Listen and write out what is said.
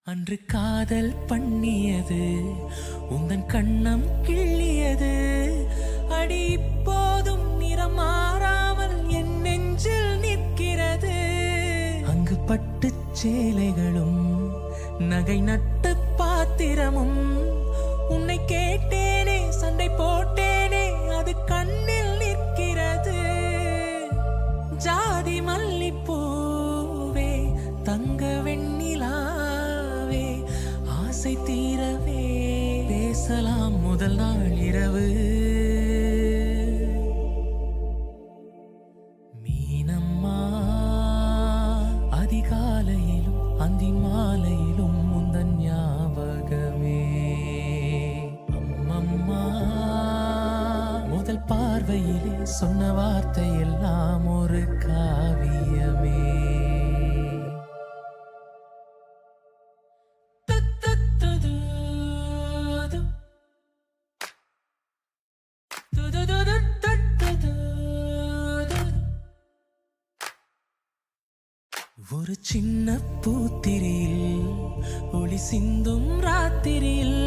அன்று காதல் பண்ணியது உந்தன் கண்ணம் கிள்ளியது அடி இப்போதும் நிறம் மாறாமல் என் நெஞ்சில் நிற்கிறது. அங்கு பட்டு சேலைகளும் நகை நட்டு பாத்திரமும் உன்னை கேட்டேனே சண்டை போட்டேனே அது கண்ணில் நிற்கிறது. ஜாதி மல்லிப்பூவே தங்க வெண்ணிலாவே ஆசை தீரவே பேசலாம் முதல் நாள் இரவு. மீனம்மா அதிகாலையிலும் அந்தி மாலையிலும் முந்தன் ஞாபகமே. அம்மம்மா முதல் பார்வையிலே சொன்ன வார்த்தை எல்லாம் ஒரு காவியமே. ஒரு சின்ன பூத்திரியில் ஒளி சிந்தும் ராத்திரியில்